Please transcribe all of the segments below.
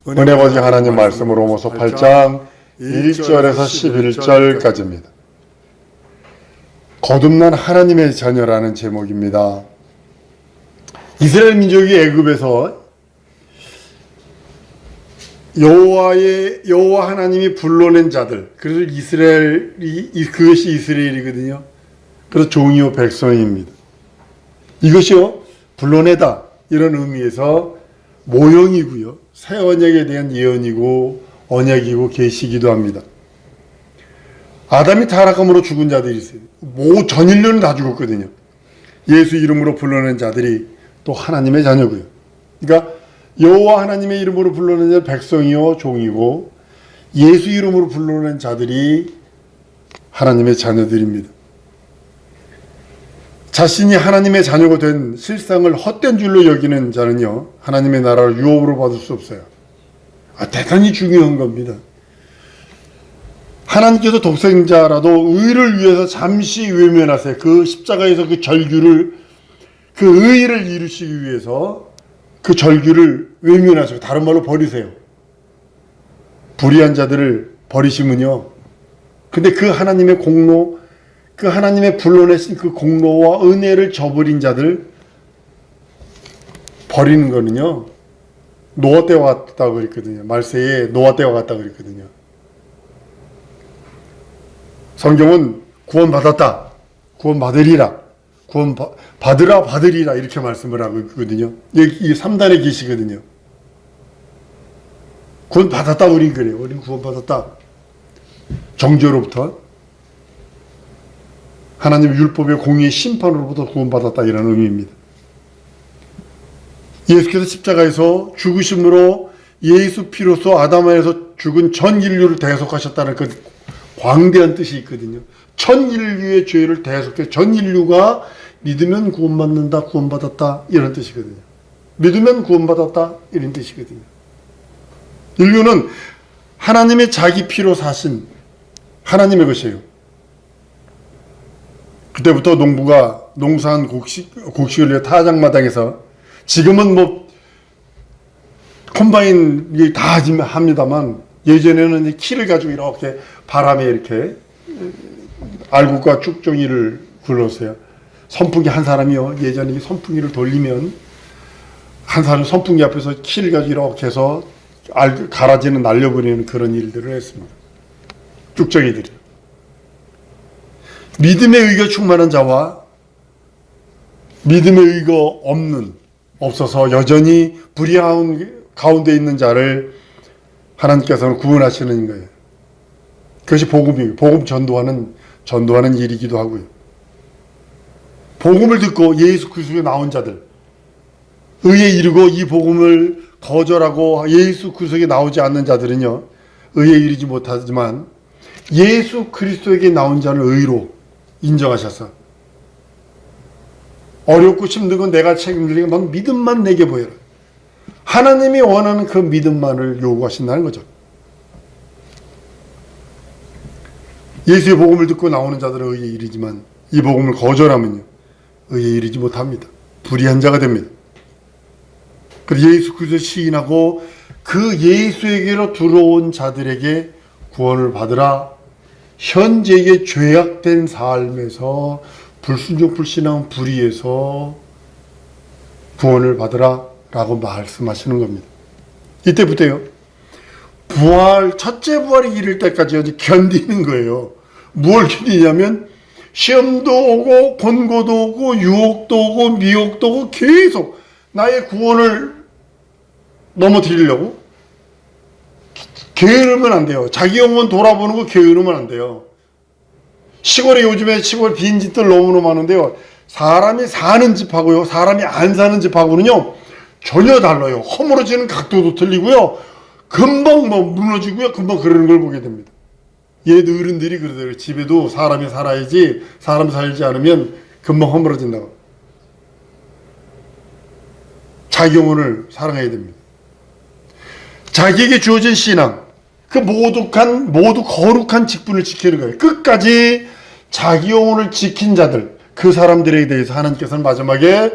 은혜 아버지 하나님 말씀으로 로마서 8장 1절에서 11절까지입니다. 거듭난 하나님의 자녀라는 제목입니다. 이스라엘 민족이 애굽에서 여호와 하나님이 불러낸 자들, 그래서 그것이 이스라엘이거든요. 그래서 종이요 백성입니다. 이것이요 불러내다 이런 의미에서 모형이고요, 새 언약에 대한 예언이고 언약이고 계시기도 합니다. 아담이 타락함으로 죽은 자들이 있어요. 전 인류는 다 죽었거든요. 예수 이름으로 불러낸 자들이 또 하나님의 자녀고요. 그러니까 여호와 하나님의 이름으로 불러낸 자는 백성이요 종이고, 예수 이름으로 불러낸 자들이 하나님의 자녀들입니다. 자신이 하나님의 자녀가 된 실상을 헛된 줄로 여기는 자는요, 하나님의 나라를 유업으로 받을 수 없어요. 대단히 중요한 겁니다. 하나님께서 독생자라도 의를 위해서 잠시 외면하세요. 그 십자가에서 그 절규를, 그 의를 이루시기 위해서 그 절규를 외면하시고, 다른 말로 버리세요. 불의한 자들을 버리시면요, 근데 그 하나님의 공로, 그 하나님의 불러내신 그 공로와 은혜를 저버린 자들 버리는 거는요, 노아 때와 같다고 그랬거든요. 말세에 노아 때와 같다고 그랬거든요. 성경은 구원받았다, 구원받으리라, 받으리라 이렇게 말씀을 하고 있거든요. 이 3단의 계시거든요. 구원받았다, 우린 그래요. 우린 구원받았다. 정죄로부터, 하나님의 율법의 공의의 심판으로부터 구원받았다, 이런 의미입니다. 예수께서 십자가에서 죽으심으로 예수 피로서 아담 안에서 죽은 전 인류를 대속하셨다는 그 광대한 뜻이 있거든요. 전 인류의 죄를 대속해 전 인류가 믿으면 구원받는다, 구원받았다, 이런 뜻이거든요. 믿으면 구원받았다, 이런 뜻이거든요. 인류는 하나님의 자기 피로 사신 하나님의 것이에요. 그때부터 농부가 농사한 곡식을 위해 타작마당에서, 지금은 콤바인 다 합니다만, 예전에는 키를 가지고 이렇게 바람에 이렇게 알곡과 쭉정이를 굴렀어요. 선풍기 한 사람이요, 예전에 선풍기를 돌리면 한 사람이 선풍기 앞에서 키를 가지고 이렇게 해서 가라지는 날려버리는 그런 일들을 했습니다. 쭉정이들이. 믿음의 의가 충만한 자와 믿음의 의가 없어서 여전히 불의한 가운데 있는 자를 하나님께서는 구원하시는 거예요. 그것이 복음이에요. 복음 전도하는 일이기도 하고요. 복음을 듣고 예수 그리스도에 나온 자들, 의에 이르고 이 복음을 거절하고 예수 그리스도에 나오지 않는 자들은요, 의에 이르지 못하지만 예수 그리스도에게 나온 자를 의로 인정하셔서, 어렵고 힘든 건 내가 책임지니까 넌 믿음만 내게 보여라, 하나님이 원하는 그 믿음만을 요구하신다는 거죠. 예수의 복음을 듣고 나오는 자들은 의에 이르지만 이 복음을 거절하면요, 의에 이르지 못합니다. 불의한 자가 됩니다. 그래서 예수 그리스도를 시인하고 그 예수에게로 들어온 자들에게 구원을 받으라, 현재의 죄악된 삶에서, 불순종 불신앙 불의에서 구원을 받으라 라고 말씀하시는 겁니다. 이때부터요, 첫째 부활이 이를 때까지 견디는 거예요. 무엇을 견디냐면, 시험도 오고 권고도 오고 유혹도 오고 미혹도 오고 계속 나의 구원을 넘어뜨리려고 게으르면 안 돼요. 자기 영혼 돌아보는 거 게으르면 안 돼요. 시골에 요즘에 시골 빈집들 너무너무 많은데요, 사람이 사는 집하고요, 사람이 안 사는 집하고는요 전혀 달라요. 허물어지는 각도도 틀리고요, 금방 무너지고요, 금방 그러는 걸 보게 됩니다. 얘도 어른들이 그러더라고요. 집에도 사람이 살아야지, 사람 살지 않으면 금방 허물어진다고. 자기 영혼을 사랑해야 됩니다. 자기에게 주어진 신앙, 그 모두 거룩한 직분을 지키는 거예요. 끝까지 자기 영혼을 지킨 자들, 그 사람들에 대해서 하나님께서는 마지막에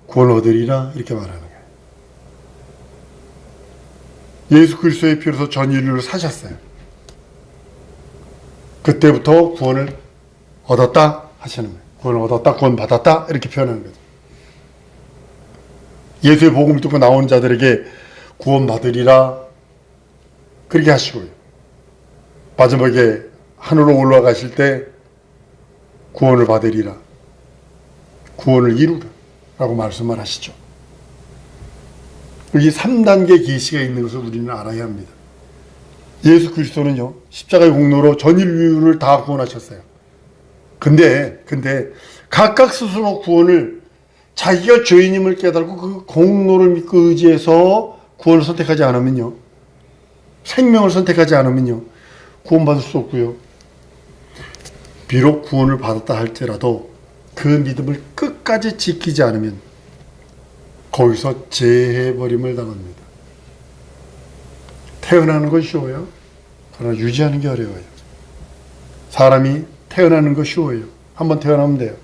구원을 얻으리라 이렇게 말하는 거예요. 예수 그리스도의 피로서 전 인류를 사셨어요. 그때부터 구원을 얻었다 하시는 거예요. 구원을 얻었다, 구원 받았다 이렇게 표현하는 거죠. 예수의 복음을 듣고 나오는 자들에게 구원 받으리라 그렇게 하시고요. 마지막에 하늘로 올라가실 때 구원을 받으리라, 구원을 이루라 라고 말씀을 하시죠. 이 3단계 계시가 있는 것을 우리는 알아야 합니다. 예수 그리스도는요, 십자가의 공로로 전 인류를 다 구원하셨어요. 근데 각각 스스로 구원을 자기가 죄인임을 깨달고 그 공로를 믿고 의지해서 구원을 선택하지 않으면요, 생명을 선택하지 않으면요, 구원받을 수 없고요. 비록 구원을 받았다 할지라도 그 믿음을 끝까지 지키지 않으면 거기서 재해버림을 당합니다. 태어나는 건 쉬워요. 그러나 유지하는 게 어려워요. 사람이 태어나는 거 쉬워요. 한번 태어나면 돼요.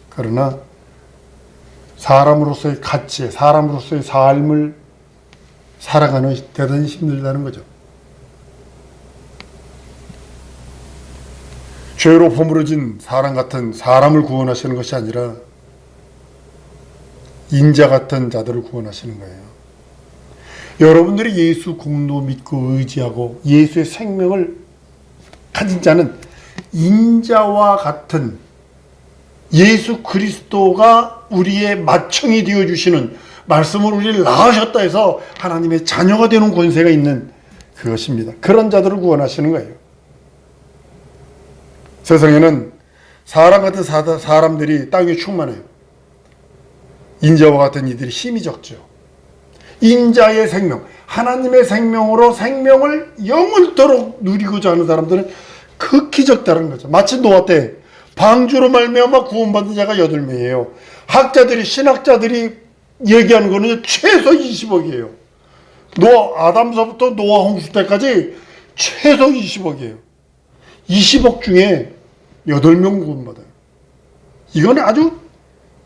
그러나 사람으로서의 가치, 사람으로서의 삶을 살아가는 대단히 힘들다는 거죠. 죄로 허물어진 사람 같은 사람을 구원하시는 것이 아니라 인자 같은 자들을 구원하시는 거예요. 여러분들이 예수 공로 믿고 의지하고 예수의 생명을 가진 자는 인자와 같은 예수 그리스도가 우리의 맏형이 되어주시는 말씀을 우리를 낳으셨다 해서 하나님의 자녀가 되는 권세가 있는 그것입니다. 그런 자들을 구원하시는 거예요. 세상에는 사람 같은 사람들이 땅에 충만해요. 인자와 같은 이들이 힘이 적죠. 인자의 생명, 하나님의 생명으로 생명을 영원토록 누리고자 하는 사람들은 극히 적다는 거죠. 마치 노아 때 방주로 말미암아 구원받은 자가 8명이에요. 학자들이, 신학자들이 얘기하는 거는 최소 20억이에요. 아담서부터 노아 홍수 때까지 최소 20억이에요. 20억 중에 8명 구원받아요. 이건 아주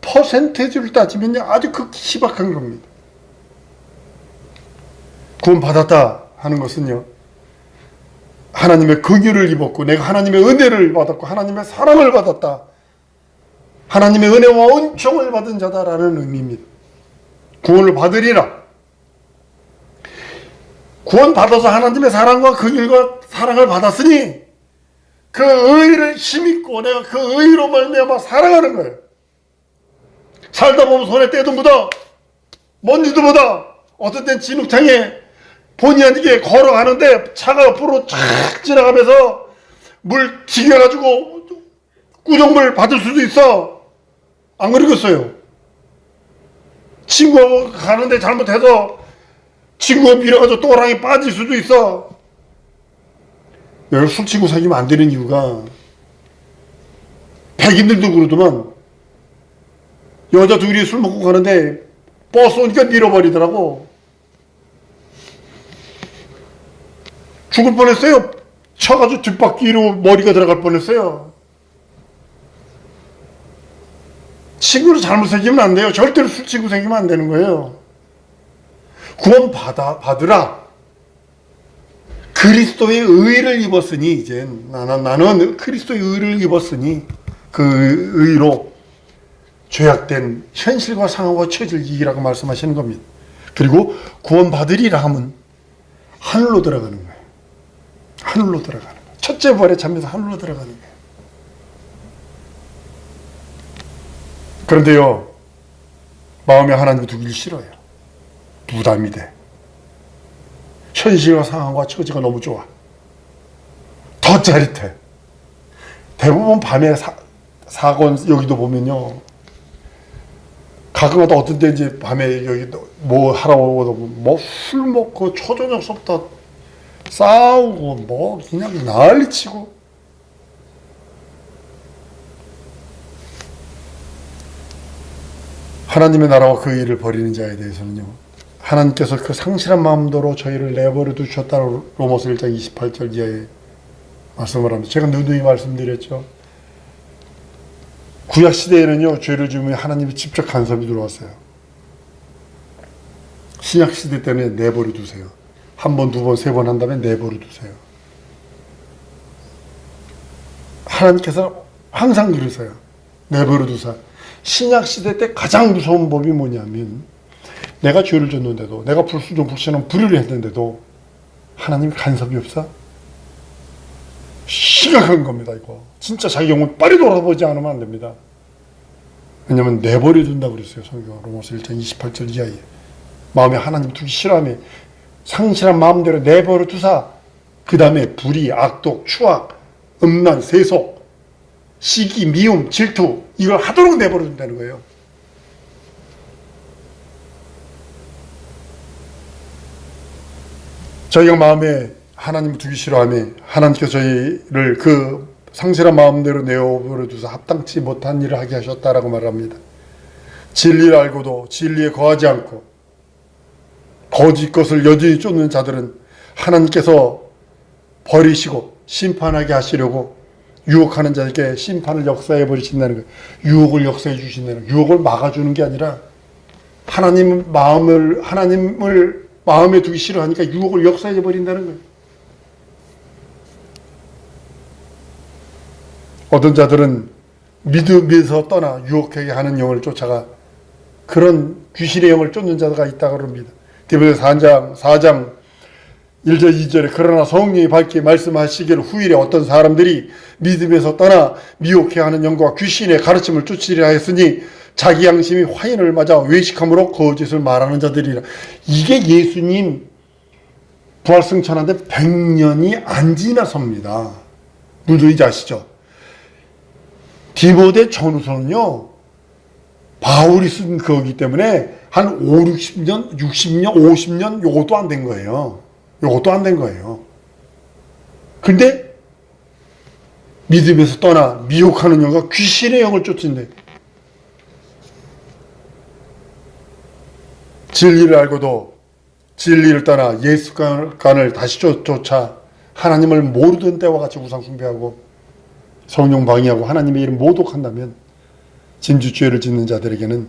퍼센테이지를 따지면 아주 극히 희박한 겁니다. 구원받았다 하는 것은요, 하나님의 긍휼을 입었고 내가 하나님의 은혜를 받았고 하나님의 사랑을 받았다, 하나님의 은혜와 은총을 받은 자다라는 의미입니다. 구원을 받으리라. 구원받아서 하나님의 사랑과 긍휼과 사랑을 받았으니 그 의를 힘입고 내가 그 의로 말미암아 살아가는 거예요. 살다 보면 손에 때도 묻어, 먼지도 묻어, 어떤 땐 진흙탕에 본의 아니게 걸어가는데 차가 옆으로 쫙 지나가면서 물 튀겨가지고 구정물 받을 수도 있어. 안 그러겠어요? 친구가 가는데 잘못해서 친구가 밀어가지고 또랑이 빠질 수도 있어. 여기 술 친구 사귀면 안 되는 이유가, 백인들도 그러더만 여자 둘이 술 먹고 가는데 버스 오니까 밀어버리더라고. 죽을 뻔했어요. 쳐가지고 뒷바퀴로 머리가 들어갈 뻔했어요. 친구를 잘못 생기면 안 돼요. 절대로 술 친구 생기면 안 되는 거예요. 구원 받으라. 그리스도의 의를 입었으니, 이제 나는 그리스도의 의를 입었으니 그 의로 죄악된 현실과 상황과 처지를 이기라고 말씀하시는 겁니다. 그리고 구원 받으리라 하면 하늘로 들어가는 거예요. 하늘로 들어가는 거예요. 첫째 부활에 참여해서 하늘로 들어가는 거예요. 그런데요, 마음에 하나님을 두기를 싫어요. 부담이 돼. 현실과 상황과 처지가 너무 좋아. 더 짜릿해. 대부분 밤에 사건 여기도 보면요, 가끔가다 어떤 때 이제 밤에 여기 뭐 하러 오고 뭐 술 먹고 초저녁서부터 싸우고 뭐 그냥 난리치고. 하나님의 나라와 그 일을 벌이는 자에 대해서는요, 하나님께서 그 상실한 마음대로 저희를 내버려 두셨다고 로마서 1장 28절 이하에 말씀을 합니다. 제가 누누이 말씀드렸죠. 구약 시대에는요, 죄를 지으면 하나님의 직접 간섭이 들어왔어요. 신약 시대 때는 내버려 두세요. 한 번, 두 번, 세 번 한 다음에 내버려 두세요. 하나님께서 항상 그러세요. 내버려 두사. 신약 시대 때 가장 무서운 법이 뭐냐면, 내가 죄를 졌는데도, 내가 불순종불신한 불의를 했는데도 하나님 간섭이 없어? 심각한 겁니다, 이거. 진짜 자기 영혼 빨리 돌아보지 않으면 안 됩니다. 왜냐면 내버려 둔다고 그랬어요, 성경. 로마서 1장 28절 이하에. 마음에 하나님 두기 싫어하며 상실한 마음대로 내버려 두사. 그 다음에 불의, 악독, 추악, 음란, 세속, 시기, 미움, 질투, 이걸 하도록 내버려 둔다는 거예요. 저희가 마음에 하나님을 두기 싫어하며 하나님께서 저희를 그 상실한 마음대로 내버려 두사 합당치 못한 일을 하게 하셨다라고 말합니다. 진리를 알고도 진리에 거하지 않고 거짓 것을 여전히 쫓는 자들은 하나님께서 버리시고 심판하게 하시려고 유혹하는 자에게 심판을 역사해 버리신다는 거예요. 유혹을 역사해 주신다는 거예요. 유혹을 막아주는 게 아니라 하나님을 마음에 두기 싫어하니까 유혹을 역사해 버린다는 거예요. 어떤 자들은 믿음에서 떠나 유혹하게 하는 영을 쫓아가 그런 귀신의 영을 쫓는 자가 있다고 합니다. 디모데 4장 1절 2절에 그러나 성령이 밝게 말씀하시기를 후일에 어떤 사람들이 믿음에서 떠나 미혹해 하는 영과 귀신의 가르침을 쫓으리라 했으니 자기 양심이 화인을 맞아 외식함으로 거짓을 말하는 자들이라. 이게 예수님 부활승천한데 100년이 안 지나섭니다. 누구인지 아시죠? 디모데 전후서는요, 바울이 쓴 거기 때문에 한 5, 60년, 60년, 50년 요것도 안 된 거예요. 요것도 안 된 거예요. 근데 믿음에서 떠나 미혹하는 영과 귀신의 영을 쫓는데 진리를 알고도 진리를 떠나 예수관을 다시 쫓아 하나님을 모르던 때와 같이 우상 숭배하고 성령 방해하고 하나님의 이름 모독한다면 진주죄를 짓는 자들에게는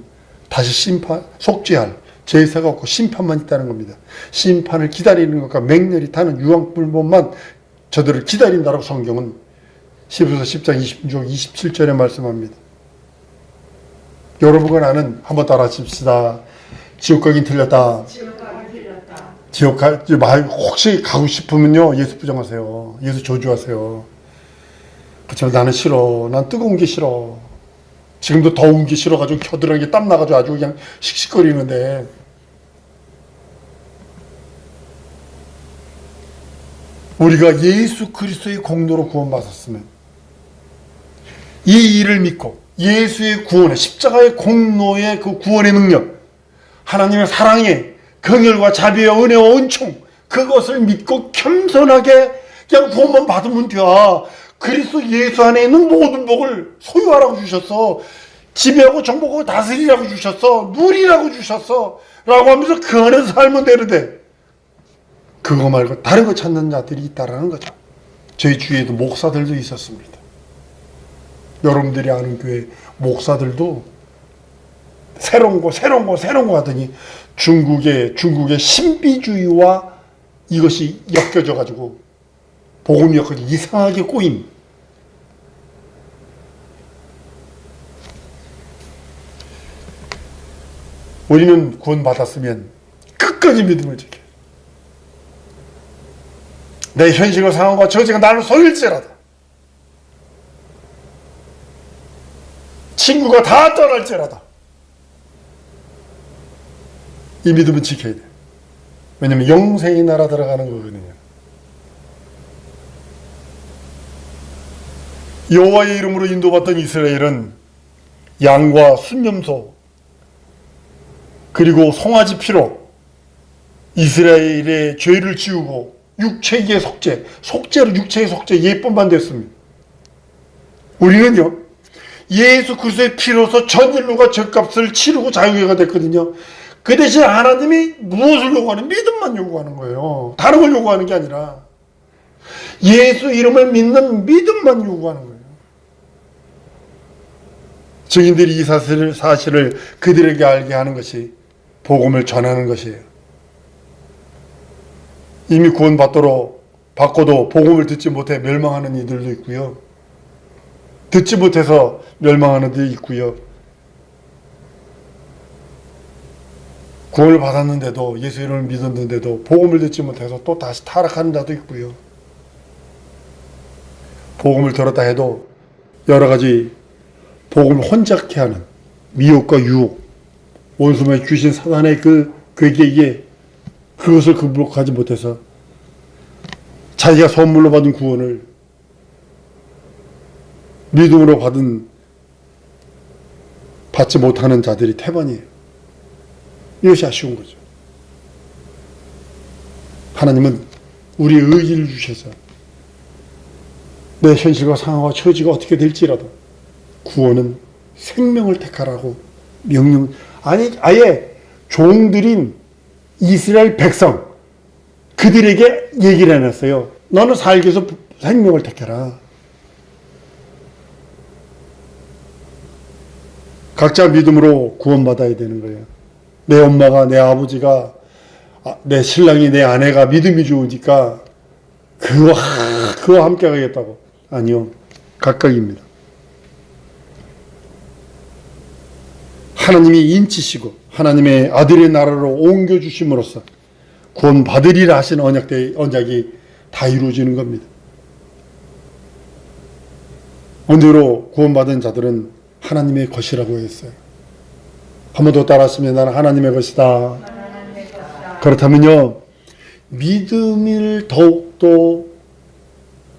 다시 속죄할 제사가 없고 심판만 있다는 겁니다. 심판을 기다리는 것과 맹렬히 타는 유황불법만 저들을 기다린다라고 성경은 히브리서 10장 26, 27절에 말씀합니다. 여러분과 나는 한번 따라 하십시다. 지옥 가긴 틀렸다. 혹시 가고 싶으면요, 예수 부정하세요. 예수 저주하세요. 그렇지만 나는 싫어. 난 뜨거운 게 싫어. 지금도 더운 게 싫어가지고 겨드랑이에 땀 나가지고 아주 그냥 씩씩거리는데, 우리가 예수 그리스도의 공로로 구원받았으면 이 일을 믿고 예수의 구원의 십자가의 공로의 그 구원의 능력, 하나님의 사랑의 긍휼과 자비와 은혜와 은총, 그것을 믿고 겸손하게 그냥 구원만 받으면 돼. 그리스도 예수 안에 있는 모든 복을 소유하라고 주셨어. 지배하고 정복하고 다스리라고 주셨어. 누리라고 주셨어. 라고 하면서 그 안에서 살면 되는데, 그거 말고 다른 거 찾는 자들이 있다라는 거죠. 저희 주위에도 목사들도 있었습니다. 여러분들이 아는 교회 목사들도 새로운 거 하더니 중국의 신비주의와 이것이 엮여져 가지고 복음이 엮어져 이상하게 꼬임. 우리는 구원받았으면 끝까지 믿음을 지켜. 내 현실과 상황과 저지가 나를 속일지라도, 친구가 다 떠날지라도 이 믿음은 지켜야 돼. 왜냐면 영생의 나라 들어가는 거거든요. 여호와의 이름으로 인도받던 이스라엘은 양과 순념소 그리고 송아지 피로 이스라엘의 죄를 지우고 육체의 속죄로 육체의 속죄 예쁨만 됐습니다. 우리는요, 예수 그리스도의 피로서 전 인류가 죗값을 치르고 자유회가 됐거든요. 그 대신 하나님이 무엇을 요구하는? 믿음만 요구하는 거예요. 다른 걸 요구하는 게 아니라 예수 이름을 믿는 믿음만 요구하는 거예요. 증인들이 이 사실을 그들에게 알게 하는 것이 복음을 전하는 것이에요. 이미 받고도 복음을 듣지 못해 멸망하는 이들도 있고요. 듣지 못해서 멸망하는 이들도 있고요. 구원을 받았는데도, 예수 이름을 믿었는데도 복음을 듣지 못해서 또 다시 타락하는 자도 있고요. 복음을 들었다 해도 여러 가지 복음을 혼잡케 하는 미혹과 유혹, 원수의 귀신 사단의 그 괴계에 그것을 극복하지 못해서 자기가 선물로 받은 구원을 믿음으로 받지 못하는 자들이 태반이에요. 이것이 아쉬운 거죠. 하나님은 우리의 의지를 주셔서 내 현실과 상황과 처지가 어떻게 될지라도 구원은 생명을 택하라고 아예 종들인 이스라엘 백성 그들에게 얘기를 해놨어요. 너는 살기 위해서 생명을 택해라. 각자 믿음으로 구원받아야 되는 거예요. 내 엄마가, 내 아버지가, 내 신랑이, 내 아내가 믿음이 좋으니까 그거 함께 가겠다고. 아니요. 각각입니다. 하나님이 인치시고 하나님의 아들의 나라로 옮겨주심으로써 구원받으리라 하신 언약이 다 이루어지는 겁니다. 언제로 구원받은 자들은 하나님의 것이라고 했어요. 한 번 더 따라하시면 나는 하나님의 것이다. 그렇다면요, 믿음을 더욱더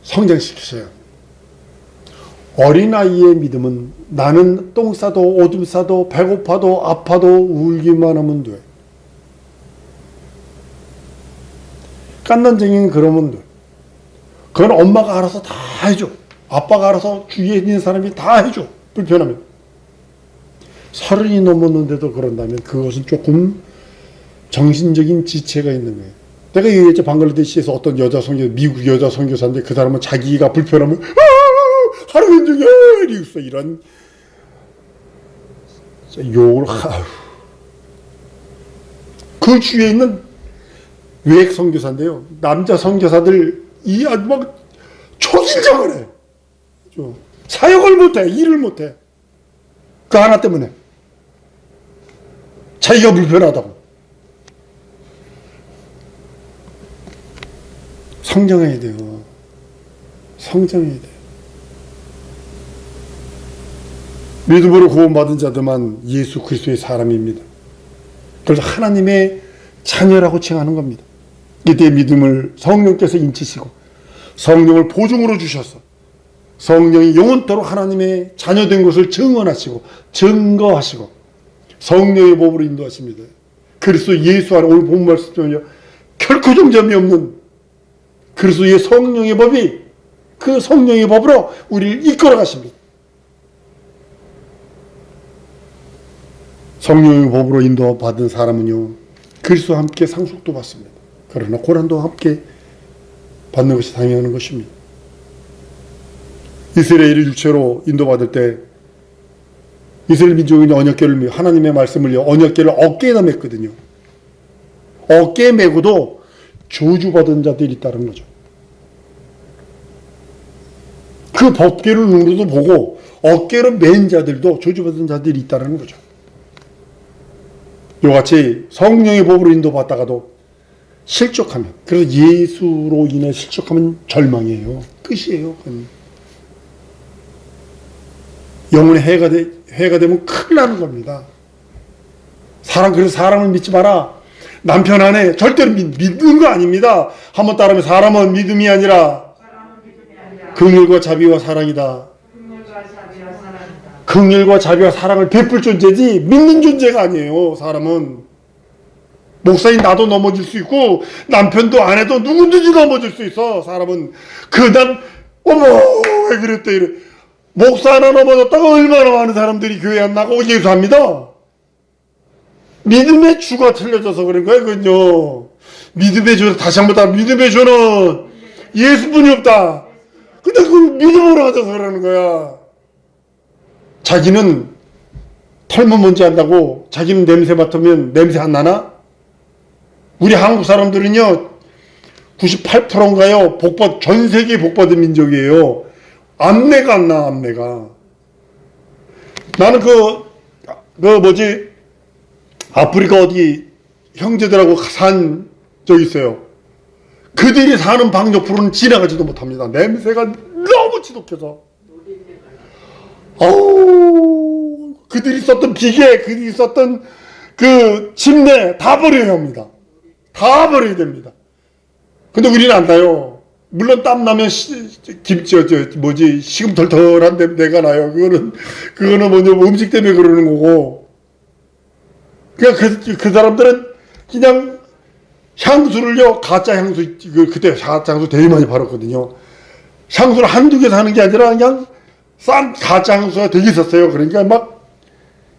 성장시키셔요. 어린아이의 믿음은 나는 똥 싸도 오줌 싸도 배고파도 아파도 울기만 하면 돼. 깐난쟁이는 그러면 돼. 그건 엄마가 알아서 다 해줘. 아빠가 알아서 주위에 있는 사람이 다 해줘. 불편하면. 30이 넘었는데도 그런다면 그것은 조금 정신적인 지체가 있는 거예요. 내가 얘기했죠. 방글라데시에서 어떤 미국 여자 선교사인데 그 사람은 자기가 불편하면 하루 종일 이랬어. 이런 욕을 그 주위에 있는 외국 선교사인데요. 남자 선교사들 아주 막 초긴장을 해. 사역을 못해. 일을 못해. 그 하나 때문에. 자기가 불편하다고. 성장해야 돼요. 성장해야 돼요. 믿음으로 구원받은 자들만 예수 그리스도의 사람입니다. 그래서 하나님의 자녀라고 칭하는 겁니다. 이때 믿음을 성령께서 인치시고 성령을 보증으로 주셔서 성령이 영원토록 하나님의 자녀된 것을 증언하시고 증거하시고 성령의 법으로 인도하십니다. 그리스도 예수 안에 오늘 본 말씀은요, 결코 정점이 없는 그리스도의 성령의 법이 그 성령의 법으로 우리를 이끌어 가십니다. 성령의 법으로 인도받은 사람은요, 그리스도와 함께 상속도 받습니다. 그러나 고난도 함께 받는 것이 당연한 것입니다. 이스라엘이 육체로 인도받을 때 이스라엘 민족이 언약궤를 하나님의 말씀을 언약궤를 어깨에다 맸거든요. 어깨에 메고도 저주받은 자들이 있다는 거죠. 그 법궤를 눈으로도 보고 어깨로 맨 자들도 저주받은 자들이 있다는 거죠. 이같이 성령의 법으로 인도받다가도 실족하면, 그래서 예수로 인해 실족하면 절망이에요. 끝이에요. 영혼의 해가 되면 큰일 나는 겁니다. 그래서 사람을 믿지 마라. 남편 안에 절대로 믿는 거 아닙니다. 한번 따르면 사람은 믿음이 아니라 긍휼과 자비와 사랑이다. 긍휼과 자비와 사랑을 베풀 존재지 믿는 존재가 아니에요. 사람은 목사인 나도 넘어질 수 있고 남편도 아내도 누구든지 넘어질 수 있어. 사람은 어머 왜 그랬대 이래. 목사 하나 넘어졌다가 얼마나 많은 사람들이 교회 안 나가고 예수합니다. 믿음의 주가 틀려져서 그런 거예요. 그건요, 믿음의 주, 다시 한번 다 믿음의 주는 예수뿐이 없다. 근데 그걸 믿음으로 가져서 그러는 거야. 자기는 털면 먼지 한다고 자기는 냄새 맡으면 냄새 안 나나? 우리 한국 사람들은요, 98%인가요? 전 세계 복받은 민족이에요. 안내가 안 나, 안내가. 나는 아프리카 어디 형제들하고 산 적이 있어요. 그들이 사는 방역부로는 지나가지도 못합니다. 냄새가 너무 지독해서. 그들이 썼던 기계, 그들이 썼던 그 침대 다 버려야 합니다. 다 버려야 됩니다. 근데 우리는 안 나요. 물론 땀 나면 식음 덜덜한 냄새가 나요. 그거는 음식 때문에 그러는 거고. 그러니까 그 사람들은 그냥 향수를요, 가짜 향수, 그때 가짜 향수 되게 많이 팔았거든요. 향수를 한두 개 사는 게 아니라 그냥 싼 가짜 향수가 되게 있었어요. 그러니까 막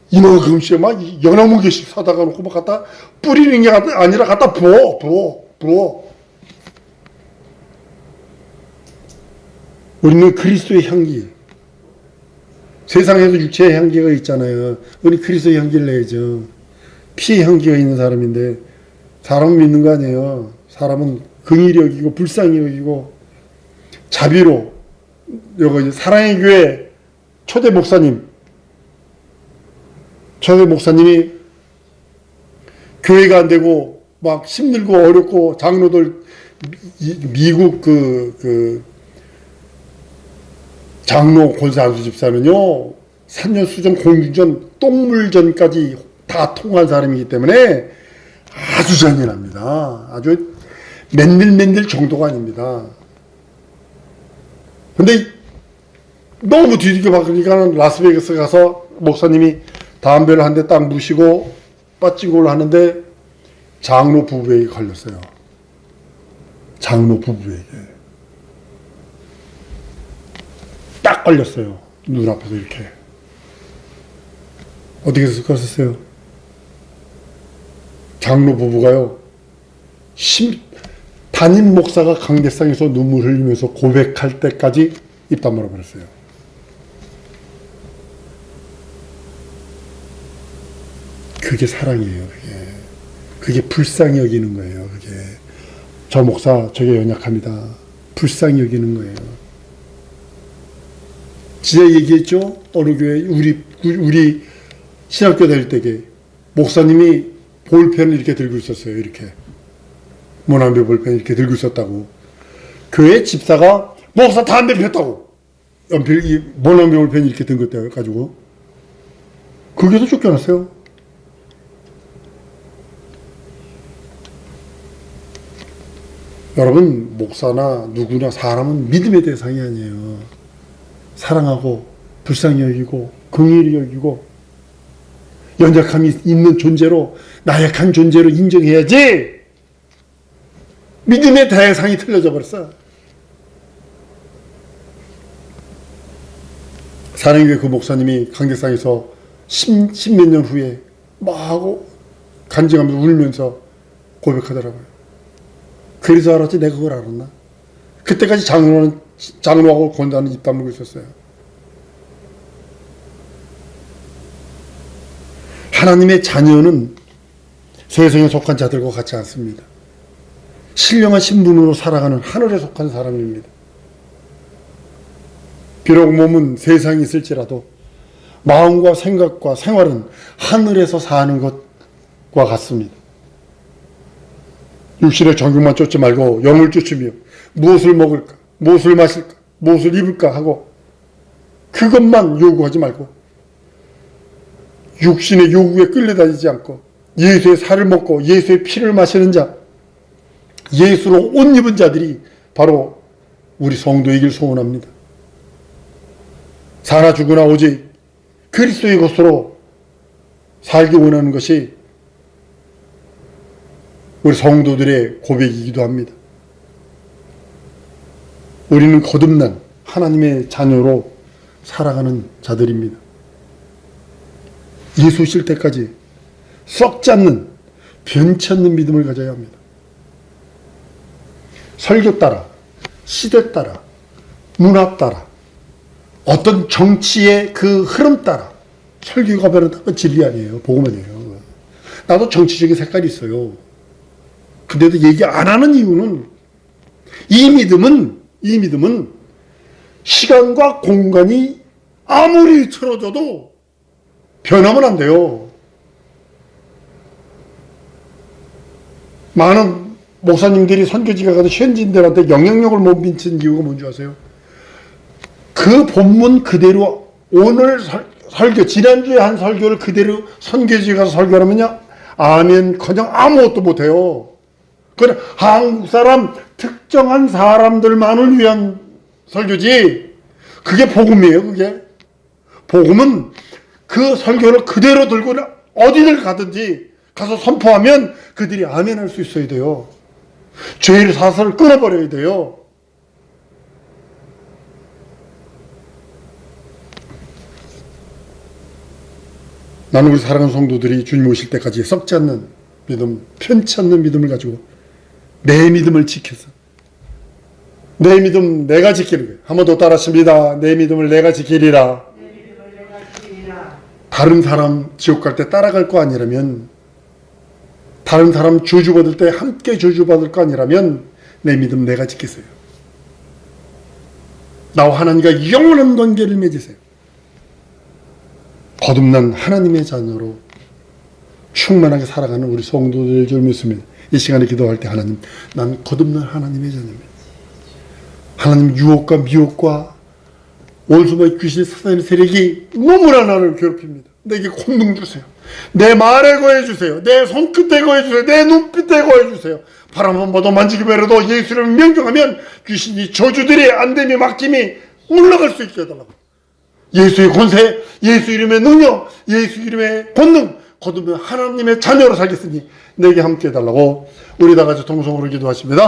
이만큼씩 막 여러 무개씩 사다가 놓고 막 갖다 뿌리는 게 아니라 갖다 부어. 우리는 그리스도의 향기. 세상에도 육체의 향기가 있잖아요. 우리 그리스도의 향기를 내야죠. 피의 향기가 있는 사람인데, 사람은 믿는 거 아니에요. 사람은 긍휼히 여기고, 불쌍히 여기고, 자비로, 여기 사랑의 교회 초대 목사님이 교회가 안 되고, 막 힘들고 어렵고, 장로들, 미국 장로 권사수 집사는요, 산전수전, 공주전, 똥물전까지 다 통한 사람이기 때문에 아주 잔인합니다. 아주 맨들맨들 정도가 아닙니다. 근데 너무 뒤지게 박으니까 라스베이거스 가서 목사님이 담배를 한 대 딱 무시고 빠찡고를 하는데 장로 부부에게 걸렸어요. 장로 부부에게. 딱 걸렸어요. 눈앞에서 이렇게. 어떻게 썼었어요? 장로 부부가요, 담임 목사가 강대상에서 눈물 흘리면서 고백할 때까지 입 다물어 버렸어요. 그게 사랑이에요. 그게 불쌍히 여기는 거예요. 저 목사 저게 연약합니다. 불쌍히 여기는 거예요. 진짜 얘기했죠? 어느 교회 우리 신학교 다닐 때에 목사님이 볼펜을 이렇게 들고 있었어요. 이렇게 모나미 볼펜 이렇게 들고 있었다고. 교회 집사가 목사 담배 폈다고. 모나미 볼펜 이렇게 든 것 가지고 거기서 쫓겨났어요. 여러분, 목사나 누구나 사람은 믿음의 대상이 아니에요. 사랑하고 불쌍히 여기고 긍휼히 여기고 연약함이 있는 존재로, 나약한 존재로 인정해야지. 믿음의 대상이 틀려져 버렸어. 사랑교회 그 목사님이 강대상에서 십몇 년 후에 막 하고 간증하면서 울면서 고백하더라고요. 그래서 알았지, 내가 그걸 알았나? 그때까지 장로하고 권사는 입 다물고 있었어요. 하나님의 자녀는 세상에 속한 자들과 같지 않습니다. 신령한 신분으로 살아가는 하늘에 속한 사람입니다. 비록 몸은 세상에 있을지라도 마음과 생각과 생활은 하늘에서 사는 것과 같습니다. 육신의 정욕만 쫓지 말고 영을 쫓으며 무엇을 먹을까, 무엇을 마실까, 무엇을 입을까 하고 그것만 요구하지 말고 육신의 요구에 끌려다니지 않고 예수의 살을 먹고 예수의 피를 마시는 자, 예수로 옷 입은 자들이 바로 우리 성도이길 소원합니다. 사나 죽으나 오직 그리스도의 것으로 살기 원하는 것이 우리 성도들의 고백이기도 합니다. 우리는 거듭난 하나님의 자녀로 살아가는 자들입니다. 예수 오실 때까지 썩지 않는 변치 않는 믿음을 가져야 합니다. 설교 따라, 시대 따라, 문화 따라, 어떤 정치의 그 흐름 따라 설교가 변한다는 진리 아니에요. 복음 아니에요. 나도 정치적인 색깔이 있어요. 근데도 얘기 안 하는 이유는 이 믿음은 시간과 공간이 아무리 틀어져도 변하면 안 돼요. 많은 목사님들이 선교지가 가도 현지인들한테 영향력을 못 미친 이유가 뭔지 아세요? 그 본문 그대로 오늘 설교, 지난주에 한 설교를 그대로 선교지에 가서 설교하면요, 아멘커녕 아무것도 못해요. 그래, 한국 사람, 특정한 사람들만을 위한 설교지, 그게 복음이에요. 그게 복음은 그 설교를 그대로 들고 어디를 가든지 가서 선포하면 그들이 아멘할 수 있어야 돼요. 죄의 사슬을 끊어버려야 돼요. 나는 우리 사랑하는 성도들이 주님 오실 때까지 썩지 않는 믿음, 편치 않는 믿음을 가지고 내 믿음을 지켜서, 내 믿음 내가 지키는 거예요. 한 번 더 따라하십니다. 내 믿음을 내가 지키리라. 다른 사람 지옥 갈 때 따라갈 거 아니라면, 다른 사람 저주받을 때 함께 저주받을 거 아니라면 내 믿음 내가 지키세요. 나와 하나님과 영원한 관계를 맺으세요. 거듭난 하나님의 자녀로 충만하게 살아가는 우리 성도들 줄 믿습니다. 이 시간에 기도할 때 하나님, 난 거듭난 하나님의 자녀입니다. 하나님 유혹과 미혹과 원수와 귀신 사탄의 세력이 너무나 나를 괴롭힙니다. 내게 권능 주세요. 내 말에 거해주세요. 내 손끝에 거해주세요. 내 눈빛에 거해주세요. 바람 한 번도 만지기만 해도 예수 이름을 명령하면 귀신이 저주들이 안됨이 막힘이 물러갈 수 있게 해달라고. 예수의 권세, 예수 이름의 능력, 예수 이름의 권능, 거듭난 하나님의 자녀로 살겠으니 내게 함께 해달라고 우리 다 같이 통성으로 기도하십니다.